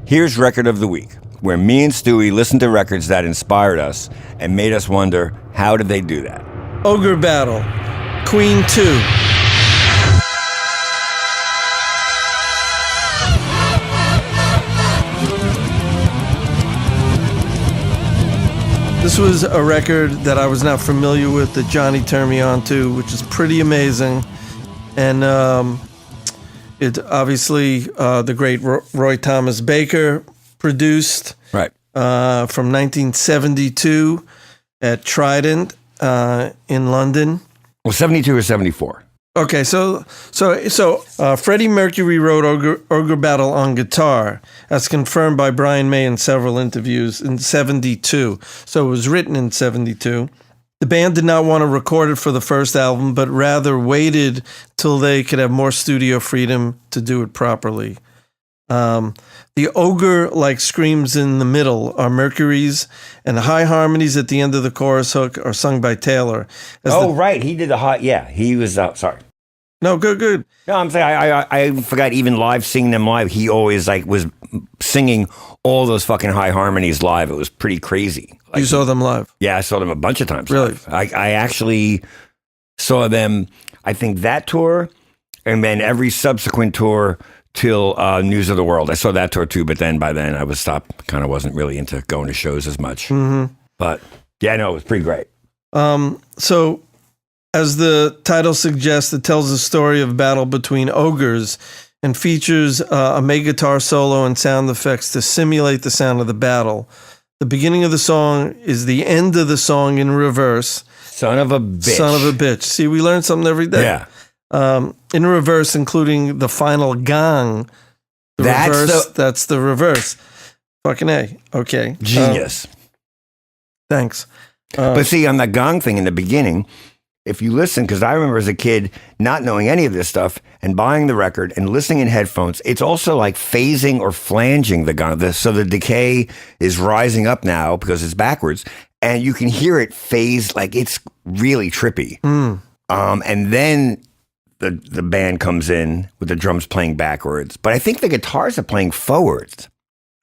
Here's Record of the Week, where me and Stewie listened to records that inspired us and made us wonder, how did they do that? Ogre Battle, Queen 2. This was a record that I was not familiar with that Johnny turned me on to, which is pretty amazing. And it obviously the great Roy Thomas Baker produced, Right. From 1972 at Trident in London. Well, 72 or 74. Okay, so Freddie Mercury wrote Ogre Battle on guitar, as confirmed by Brian May in several interviews in 72. So it was written in 72. The band did not want to record it for the first album, but rather waited till they could have more studio freedom to do it properly. The ogre-like screams in the middle are Mercury's, and the high harmonies at the end of the chorus hook are sung by Taylor. Right. He did the hot. Yeah, he was. Sorry. No, good. No, I'm saying I forgot, even live, seeing them live, he always was singing all those fucking high harmonies live. It was pretty crazy. You saw them live? Yeah, I saw them a bunch of times. Really? Live. I actually saw them, I think that tour, and then every subsequent tour till News of the World. I saw that tour too, but then by then I was stopped. Kind of wasn't really into going to shows as much. Mm-hmm. But yeah, no, it was pretty great. So, as the title suggests, it tells the story of battle between ogres and features a mega guitar solo and sound effects to simulate the sound of the battle. The beginning of the song is the end of the song in reverse. Son of a bitch. Son of a bitch. See, we learn something every day. Yeah. In reverse, including the final gong. That's the reverse. Fucking A. Okay. Genius. Thanks. But see, on that gong thing in the beginning, if you listen, because I remember as a kid not knowing any of this stuff and buying the record and listening in headphones, it's also like phasing or flanging the gong. So the decay is rising up now because it's backwards, and you can hear it phase, like it's really trippy. And then the band comes in with the drums playing backwards, but I think the guitars are playing forwards.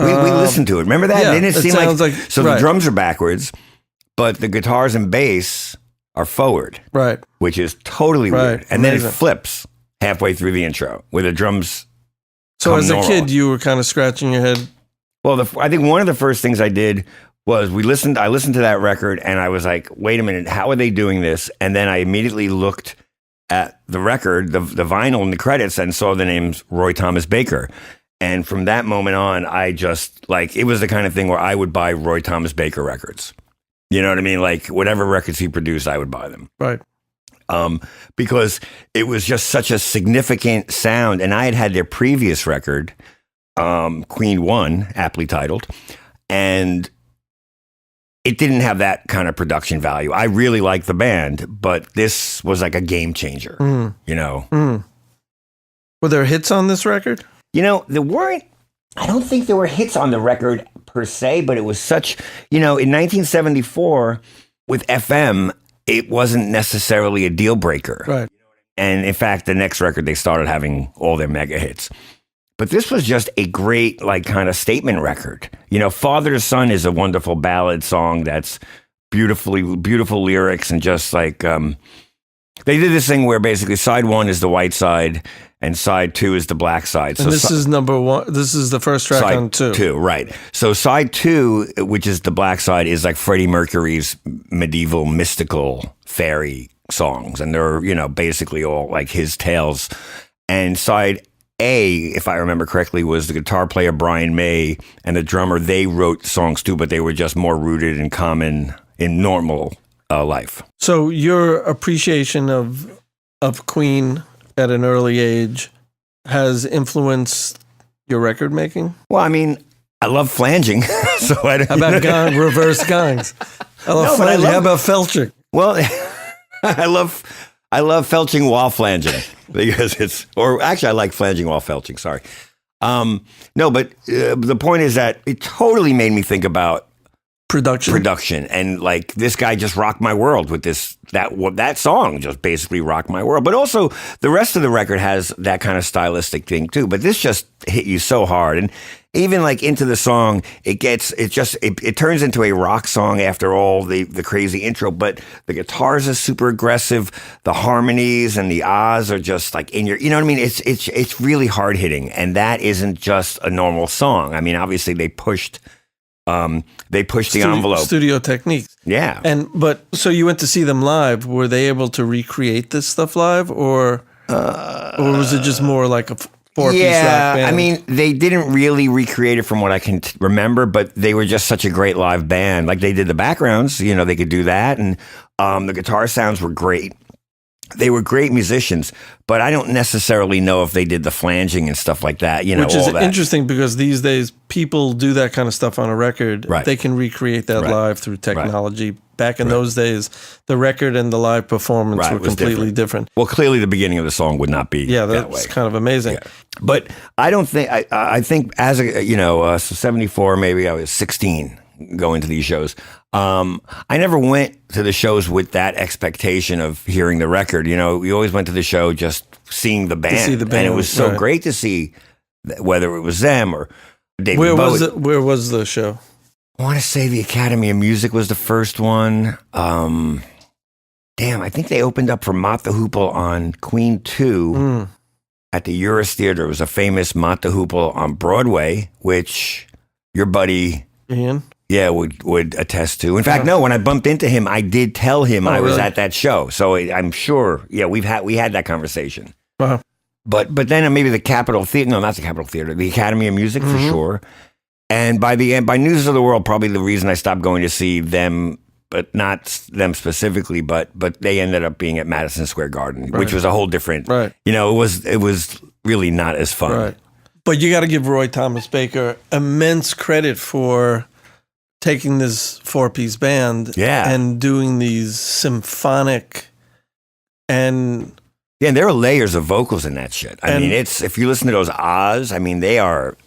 We listened to it. Remember that? Yeah, Didn't it seem sounds like so right. The drums are backwards, but the guitars and bass are forward, right? Which is totally right. weird. And then it flips halfway through the intro where the drums. So as a normal. kid, you were kind of scratching your head. Well, I think one of the first things I did was I listened to that record and I was like, wait a minute, how are they doing this? And then I immediately looked at the record, the vinyl and the credits, and saw the names Roy Thomas Baker. And from that moment on, I just it was the kind of thing where I would buy Roy Thomas Baker records. You know what I mean? Like whatever records he produced, I would buy them. Right. Because it was just such a significant sound. And I had their previous record, Queen 1, aptly titled, and it didn't have that kind of production value. I really liked the band, but this was like a game changer, you know? Were there hits on this record? You know, I don't think there were hits on the record per se, but it was such, in 1974 with FM, it wasn't necessarily a deal breaker. Right. And in fact, the next record, they started having all their mega hits. But this was just a great, kind of statement record. Father to Son is a wonderful ballad song that's beautiful lyrics, and just they did this thing where basically side 1 is the white side and side 2 is the black side. And this is number 1. This is the first track on 2. 2, right. So side 2, which is the black side, is like Freddie Mercury's medieval mystical fairy songs. And they're, basically all like his tales. And side A, if I remember correctly, was the guitar player Brian May and the drummer. They wrote songs too, but they were just more rooted in normal life. So your appreciation of Queen at an early age has influenced your record making? Well, I mean, I love flanging. So How about reverse gongs? I love flanging. How about felching? Well, I love felching while flanging because I like flanging while felching. Sorry. No, but the point is that it totally made me think about production, and this guy just rocked my world with that song just basically rocked my world. But also the rest of the record has that kind of stylistic thing too, but this just hit you so hard. And even like into the song, it turns into a rock song after all the crazy intro. But the guitars are super aggressive. The harmonies and the ahs are just like in your, you know what I mean? It's really hard hitting, and that isn't just a normal song. I mean, obviously they pushed the envelope. Studio techniques. Yeah. But so you went to see them live. Were they able to recreate this stuff live, or was it just more like a four-piece rock band? I mean, they didn't really recreate it from what I can remember, but they were just such a great live band. Like, they did the backgrounds, you know, they could do that, and the guitar sounds were great. They were great musicians, but I don't necessarily know if they did the flanging and stuff like that, you know, which is all that. interesting because these days people do that kind of stuff on a record. Right. They can recreate that Right. live through technology. Back in those days, the record and the live performance were was completely different. Well, clearly the beginning of the song would not be Yeah, that way. that's kind of amazing. Yeah. But I don't think, I think as a, you know, so 74, maybe I was 16 going to these shows. I never went to the shows with that expectation of hearing the record. You know, we always went to the show just seeing the band. see the band, and it was so right. great to see whether it was them or David Where Bowie. was the show? I want to say the Academy of Music was the first one. Damn, I think they opened up for Mott the Hoople on Queen 2 at the Eurus Theater. It was a famous Mott the Hoople on Broadway, which your buddy Ian? Yeah, would attest to. In fact, no, when I bumped into him, I did tell him I was really? at that show. So I'm sure, yeah, we had that conversation. Wow. But then maybe the Capitol Theater, no, not the Capitol Theater, the Academy of Music for sure. And by the end, by News of the World, probably the reason I stopped going to see them, but not them specifically, but they ended up being at Madison Square Garden, which was a whole different, you know, it was really not as fun. Right. But you got to give Roy Thomas Baker immense credit for taking this four-piece band and doing these symphonic and... Yeah, and there are layers of vocals in that shit. I mean, if you listen to those ahs, I mean, they are,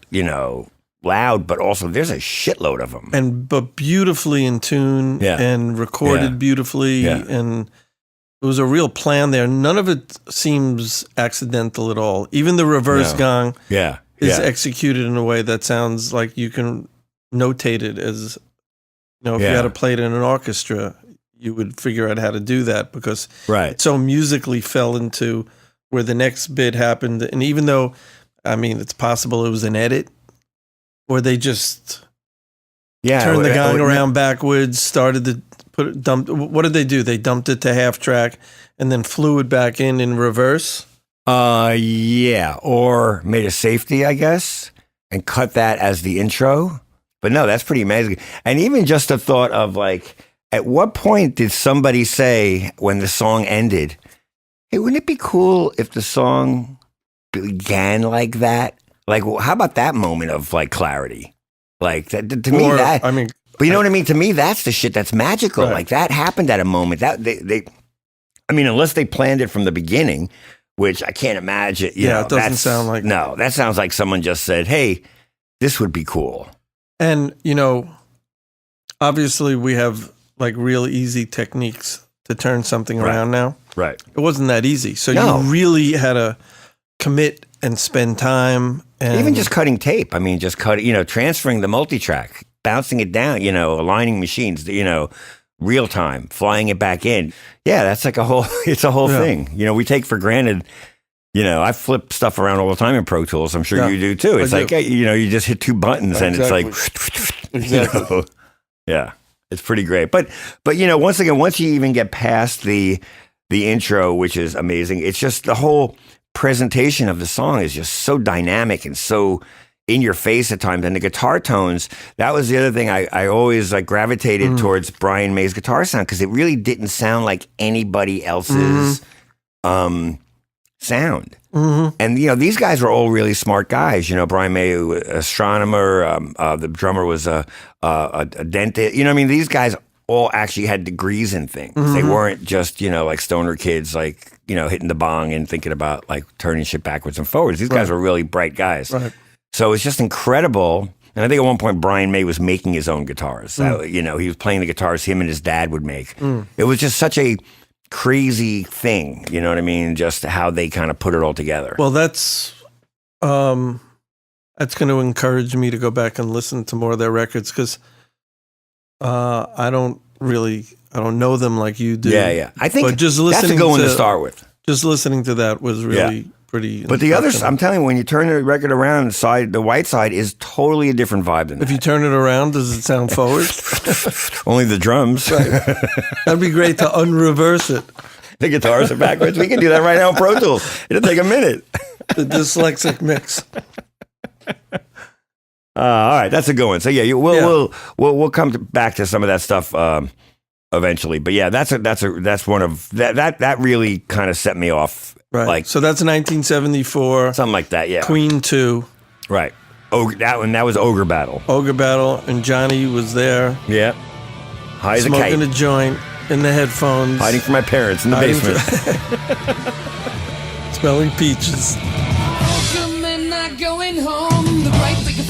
you know, loud, but also there's a shitload of them. But beautifully in tune and recorded beautifully. And it was a real plan there. None of it seems accidental at all. Even the reverse gong is executed in a way that sounds like you can notate it as, you know, if you had to play it in an orchestra, you would figure out how to do that because it so musically fell into where the next bit happened. And even though, I mean, it's possible it was an edit or they just turned the gong around backwards, started to dump. What did they do? They dumped it to half track and then flew it back in reverse. Yeah, or made a safety, I guess, and cut that as the intro. But no, that's pretty amazing. And even just the thought of like, at what point did somebody say when the song ended, hey, wouldn't it be cool if the song began like that? Like, how about that moment of like clarity? Like that, to me, that, I mean, but you know what I mean? To me, that's the shit that's magical. Right. Like that happened at a moment that I mean, unless they planned it from the beginning, which I can't imagine. You know, it doesn't sound like. No, that sounds like someone just said, hey, this would be cool. And, you know, obviously we have like real easy techniques to turn something around now. Right. It wasn't that easy. So you really had to commit and spend time. And even just cutting tape. I mean, just transferring the multi-track, bouncing it down, you know, aligning machines, you know, real time, flying it back in. Yeah, that's like it's a whole thing. You know, we take for granted. You know, I flip stuff around all the time in Pro Tools. I'm sure you do too. It's like, you know, you just hit two buttons and it's like, exactly. You know, yeah, it's pretty great. But you know, once again, once you even get past the intro, which is amazing, it's just the whole presentation of the song is just so dynamic and so in your face at times. And the guitar tones, that was the other thing I always like gravitated towards Brian May's guitar sound because it really didn't sound like anybody else's sound. And you know, these guys were all really smart guys. You know, Brian May, astronomer, the drummer was a dentist. You know, I mean, these guys all actually had degrees in things. They weren't just, you know, like stoner kids, like, you know, hitting the bong and thinking about like turning shit backwards and forwards. These guys were really bright guys. So it's just incredible. And I think at one point Brian May was making his own guitars. You know, he was playing the guitars him and his dad would make. It was just such a crazy thing, you know what I mean? Just how they kind of put it all together. Well, that's that's going to encourage me to go back and listen to more of their records because I don't know them like you do. Yeah. I think but just that's a listening good one to start with. Just listening to that was really pretty. But the other, I'm telling you, when you turn the record around, the white side is totally a different vibe than that. If you turn it around, does it sound forward? Only the drums. Right. That'd be great to unreverse it. The guitars are backwards. We can do that right now in Pro Tools. It'll take a minute. The dyslexic mix. All right, that's a good one. So yeah, we'll come back to some of that stuff eventually. But yeah, that's one of that really kind of set me off. Right. Like, so that's 1974. Something like that. Yeah. Queen 2. Right. That was Ogre Battle. Ogre Battle, and Johnny was there. Yeah. High as a kite. Smoking a joint in the headphones. Hiding from my parents in the basement. Smelling peaches. Welcome and not going home. The bright thing